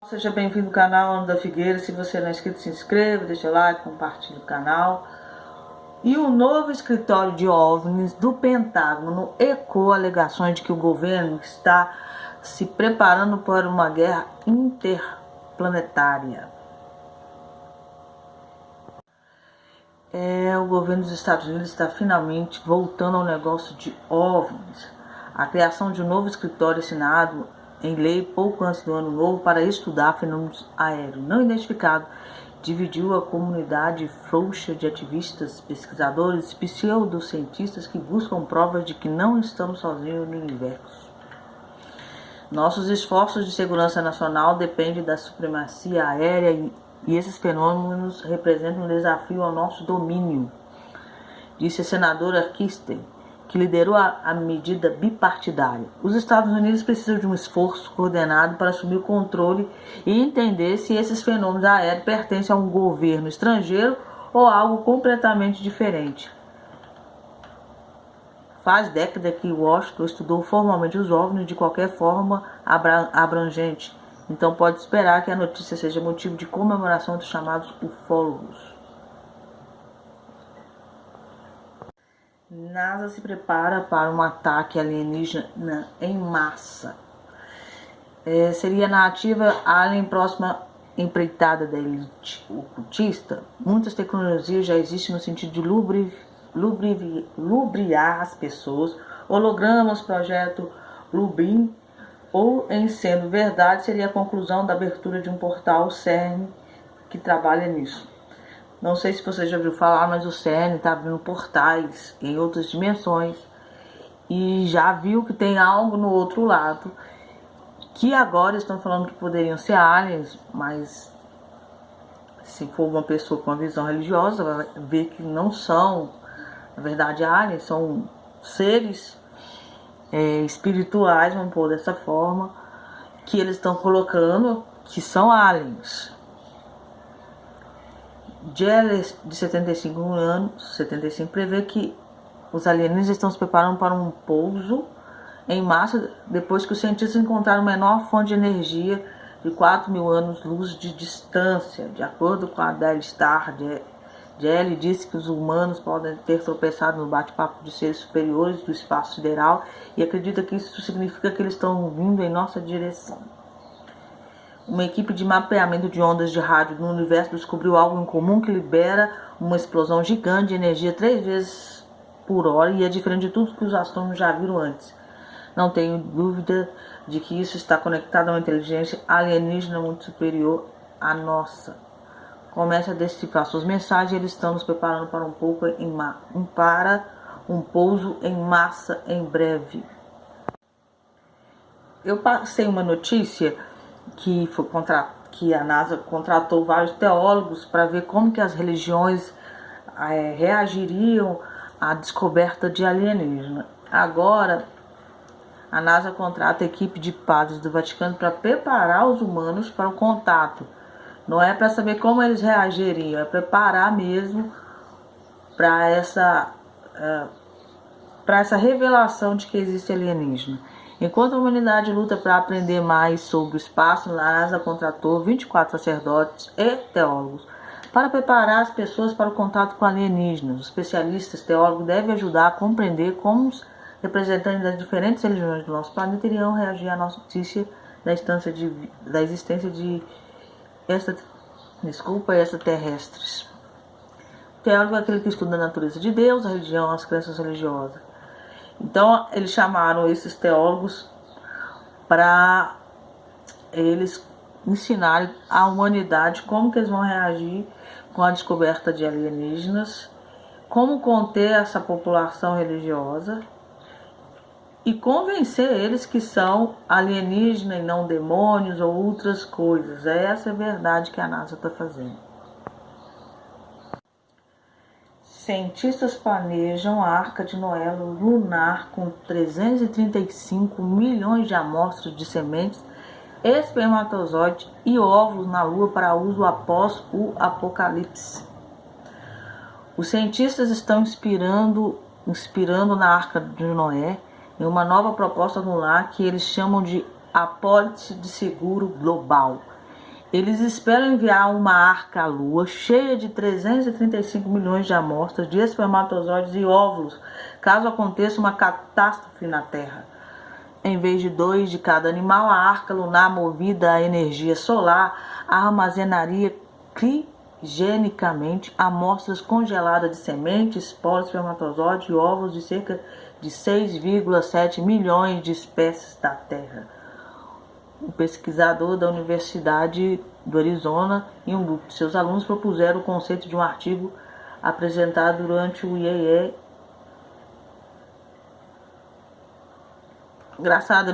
Seja bem-vindo ao canal Ana da Figueira. Se você não é inscrito, se inscreva, deixa o like, compartilhe o canal. E o novo escritório de OVNIs do Pentágono ecoa alegações de que o governo está se preparando para uma guerra interplanetária. O governo dos Estados Unidos está finalmente voltando ao negócio de OVNIs. A criação de um novo escritório assinado em lei pouco antes do ano novo para estudar fenômenos aéreos não identificados dividiu a comunidade frouxa de ativistas, pesquisadores, pseudocientistas que buscam provas de que não estamos sozinhos no universo. Nossos esforços de segurança nacional dependem da supremacia aérea e esses fenômenos representam um desafio ao nosso domínio, disse a senadora Kirsten, que liderou a medida bipartidária. Os Estados Unidos precisam de um esforço coordenado para assumir o controle e entender se esses fenômenos aéreos pertencem a um governo estrangeiro ou algo completamente diferente. Faz décadas que Washington estudou formalmente os OVNIs de qualquer forma abrangente, então pode esperar que a notícia seja motivo de comemoração dos chamados ufólogos. NASA se prepara para um ataque alienígena em massa. Seria a narrativa alien próxima empreitada da elite ocultista? Muitas tecnologias já existem no sentido de lubriar as pessoas, hologramas, projeto Bluebeam, ou, em sendo verdade, seria a conclusão da abertura de um portal CERN que trabalha nisso. Não sei se você já ouviu falar, mas o CERN está abrindo portais em outras dimensões e já viu que tem algo no outro lado, que agora estão falando que poderiam ser aliens, mas se for uma pessoa com uma visão religiosa, vai ver que não são, na verdade, aliens, são seres espirituais, vamos pôr dessa forma, que eles estão colocando que são aliens. Jelly, de 75 anos, prevê que os alienígenas estão se preparando para um pouso em massa depois que os cientistas encontraram uma menor fonte de energia de 4.000 anos-luz de distância. De acordo com a Daily Star, Jelly disse que os humanos podem ter tropeçado no bate-papo de seres superiores do espaço sideral e acredita que isso significa que eles estão vindo em nossa direção. Uma equipe de mapeamento de ondas de rádio no universo descobriu algo em comum que libera uma explosão gigante de energia 3 vezes por hora e é diferente de tudo que os astrônomos já viram antes. Não tenho dúvida de que isso está conectado a uma inteligência alienígena muito superior à nossa. Comece a decifrar suas mensagens e eles estão nos preparando para um pouso em massa em breve. Eu passei uma notícia que a NASA contratou vários teólogos para ver como que as religiões reagiriam à descoberta de alienígena. Agora, a NASA contrata a equipe de padres do Vaticano para preparar os humanos para o contato. Não é para saber como eles reagiriam, é preparar mesmo para essa revelação de que existe alienígena. Enquanto a humanidade luta para aprender mais sobre o espaço, a NASA contratou 24 sacerdotes e teólogos para preparar as pessoas para o contato com alienígenas. Os especialistas teólogos devem ajudar a compreender como os representantes das diferentes religiões do nosso planeta iriam reagir à notícia da existência de extraterrestres. O teólogo é aquele que estuda a natureza de Deus, a religião, as crenças religiosas. Então, eles chamaram esses teólogos para eles ensinarem à humanidade como que eles vão reagir com a descoberta de alienígenas, como conter essa população religiosa e convencer eles que são alienígenas e não demônios ou outras coisas. Essa é a verdade que a NASA está fazendo. Cientistas planejam a Arca de Noé lunar com 335 milhões de amostras de sementes, espermatozoides e óvulos na Lua para uso após o apocalipse. Os cientistas estão inspirando na Arca de Noé em uma nova proposta lunar que eles chamam de apólice de seguro global. Eles esperam enviar uma arca à Lua cheia de 335 milhões de amostras de espermatozoides e óvulos, caso aconteça uma catástrofe na Terra. Em vez de 2 de cada animal, a arca lunar movida à energia solar armazenaria criogenicamente amostras congeladas de sementes, esporos, espermatozoides e ovos de cerca de 6,7 milhões de espécies da Terra. Um pesquisador da Universidade do Arizona e um grupo de seus alunos propuseram o conceito de um artigo apresentado durante o IEE. Engraçado,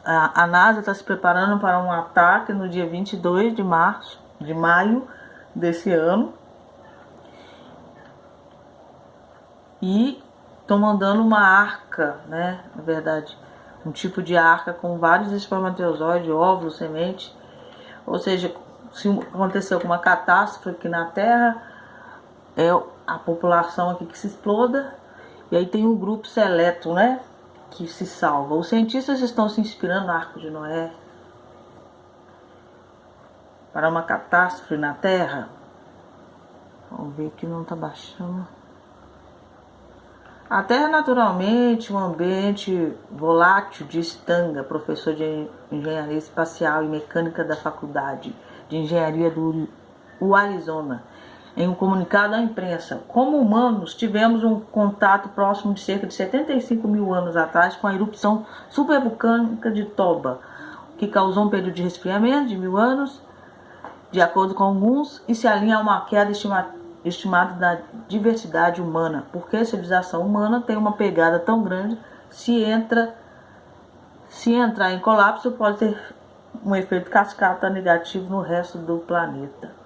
a NASA está se preparando para um ataque no dia 22 de maio desse ano. E estão mandando uma arca, né? Na verdade, um tipo de arca com vários espermatozoides, óvulos, sementes. Ou seja, se acontecer alguma catástrofe aqui na Terra, é a população aqui que se exploda. E aí tem um grupo seleto, né? Que se salva. Os cientistas estão se inspirando no Arco de Noé para uma catástrofe na Terra. Vamos ver que não está baixando. A Terra é naturalmente um ambiente volátil, disse Tanga, professor de engenharia espacial e mecânica da Faculdade de Engenharia do Arizona. Em um comunicado à imprensa, como humanos, tivemos um contato próximo de cerca de 75 mil anos atrás com a erupção supervulcânica de Toba, que causou um período de resfriamento de 1000 anos, de acordo com alguns, e se alinha a uma queda estimada da diversidade humana, porque a civilização humana tem uma pegada tão grande, se entrar em colapso, pode ter um efeito cascata negativo no resto do planeta.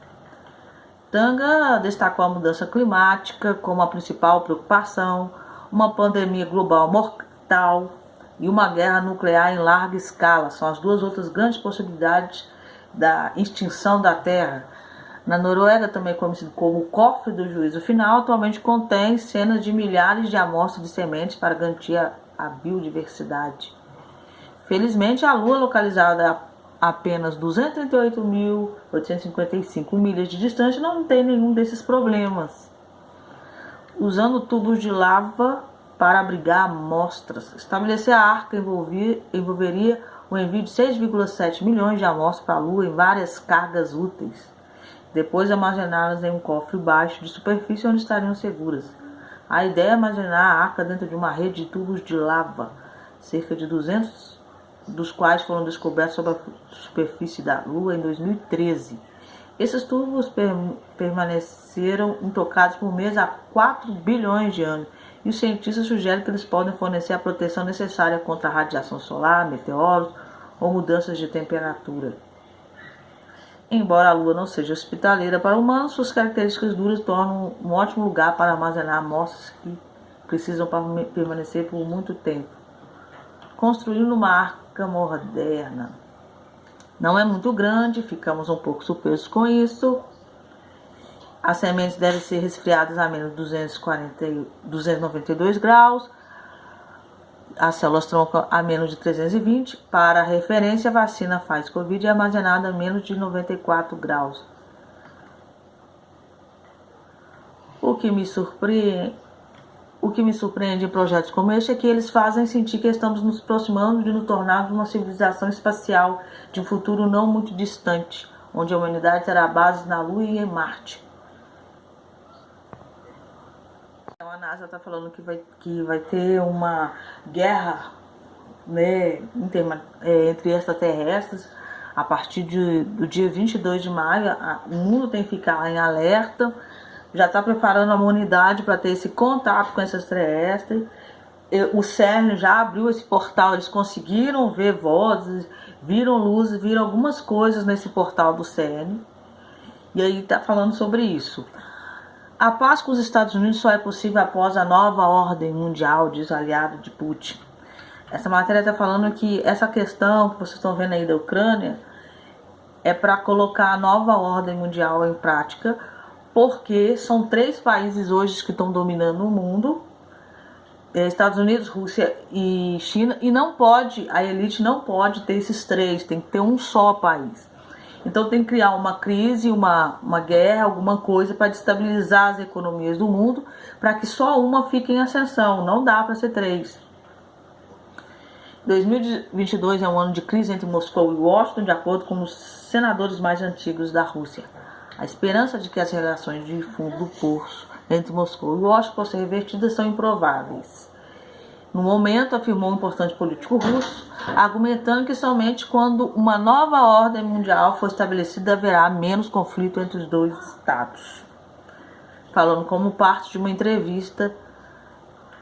Tanga destacou a mudança climática como a principal preocupação, uma pandemia global mortal e uma guerra nuclear em larga escala. São as duas outras grandes possibilidades da extinção da Terra. Na Noruega, também conhecido como o cofre do juízo final, atualmente contém cenas de milhares de amostras de sementes para garantir a biodiversidade. Felizmente, a Lua, localizada a apenas 238.855 milhas de distância, não tem nenhum desses problemas. Usando tubos de lava para abrigar amostras. Estabelecer a arca envolveria o envio de 6,7 milhões de amostras para a Lua em várias cargas úteis. Depois armazená-las em um cofre baixo de superfície onde estariam seguras. A ideia é armazenar a arca dentro de uma rede de tubos de lava, cerca de 200 dos quais foram descobertos sobre a superfície da Lua em 2013. Esses tubos permaneceram intocados por mês há 4 bilhões de anos, e os cientistas sugerem que eles podem fornecer a proteção necessária contra a radiação solar, meteoros ou mudanças de temperatura. Embora a Lua não seja hospitaleira para humanos, suas características duras tornam um ótimo lugar para armazenar amostras que precisam permanecer por muito tempo. Construindo uma arca moderna. Não é muito grande, ficamos um pouco surpresos com isso. As sementes devem ser resfriadas a menos de 292 graus. As células tronco a menos de 320. Para referência, a vacina Pfizer-Covid é armazenada a menos de 94 graus. O que me surpreende em projetos como este é que eles fazem sentir que estamos nos aproximando de nos tornarmos uma civilização espacial de um futuro não muito distante, onde a humanidade terá base na Lua e em Marte. Então a NASA está falando que vai ter uma guerra, né, entre extraterrestres a partir do dia 22 de maio. O mundo tem que ficar em alerta. Já está preparando a humanidade para ter esse contato com esses extraterrestres. O CERN já abriu esse portal, eles conseguiram ver vozes, viram luzes, viram algumas coisas nesse portal do CERN. E aí está falando sobre isso. A paz com os Estados Unidos só é possível após a nova ordem mundial, diz o aliado de Putin. Essa matéria está falando que essa questão que vocês estão vendo aí da Ucrânia é para colocar a nova ordem mundial em prática, porque são 3 países hoje que estão dominando o mundo, Estados Unidos, Rússia e China, e não pode, a elite não pode ter esses 3, tem que ter um só país. Então tem que criar uma crise, uma guerra, alguma coisa para destabilizar as economias do mundo, para que só uma fique em ascensão. Não dá para ser três. 2022 é um ano de crise entre Moscou e Washington, de acordo com os senadores mais antigos da Rússia. A esperança de que as relações de fundo do poço entre Moscou e Washington possam ser revertidas são improváveis. No momento, afirmou um importante político russo, argumentando que somente quando uma nova ordem mundial for estabelecida haverá menos conflito entre os dois estados. Falando como parte de uma entrevista,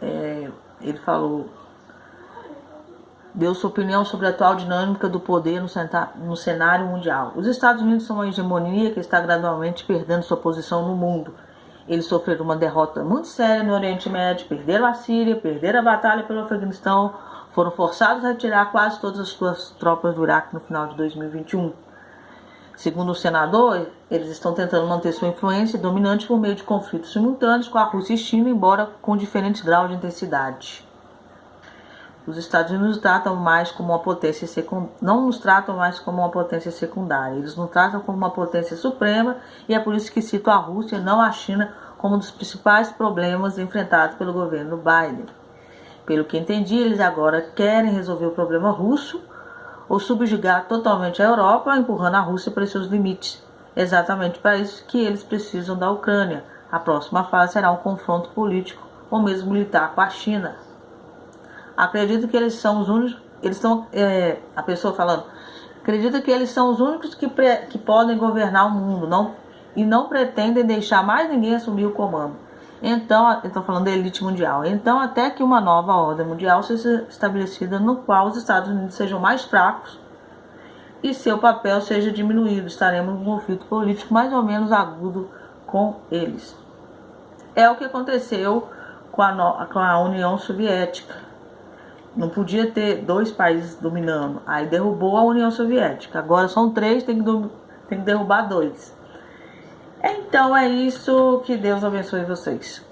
ele falou, deu sua opinião sobre a atual dinâmica do poder no cenário mundial. Os Estados Unidos são uma hegemonia que está gradualmente perdendo sua posição no mundo. Eles sofreram uma derrota muito séria no Oriente Médio, perderam a Síria, perderam a batalha pelo Afeganistão, foram forçados a retirar quase todas as suas tropas do Iraque no final de 2021. Segundo o senador, eles estão tentando manter sua influência dominante por meio de conflitos simultâneos com a Rússia e China, embora com diferentes graus de intensidade. Os Estados Unidos tratam mais como uma potência não nos tratam mais como uma potência secundária, eles nos tratam como uma potência suprema, e é por isso que cito a Rússia e não a China como um dos principais problemas enfrentados pelo governo Biden. Pelo que entendi, eles agora querem resolver o problema russo ou subjugar totalmente a Europa, empurrando a Rússia para seus limites. Exatamente para isso que eles precisam da Ucrânia. A próxima fase será um confronto político ou mesmo militar com a China. Acredito que eles são os únicos, a pessoa falando, acredito que eles são os únicos que podem governar o mundo, e não pretendem deixar mais ninguém assumir o comando. Então, estou falando da elite mundial. Então, até que uma nova ordem mundial seja estabelecida, no qual os Estados Unidos sejam mais fracos e seu papel seja diminuído, estaremos num conflito político mais ou menos agudo com eles. É o que aconteceu com a União Soviética. Não podia ter dois países dominando. Aí derrubou a União Soviética. Agora são três, tem que derrubar dois. Então é isso. Que Deus abençoe vocês.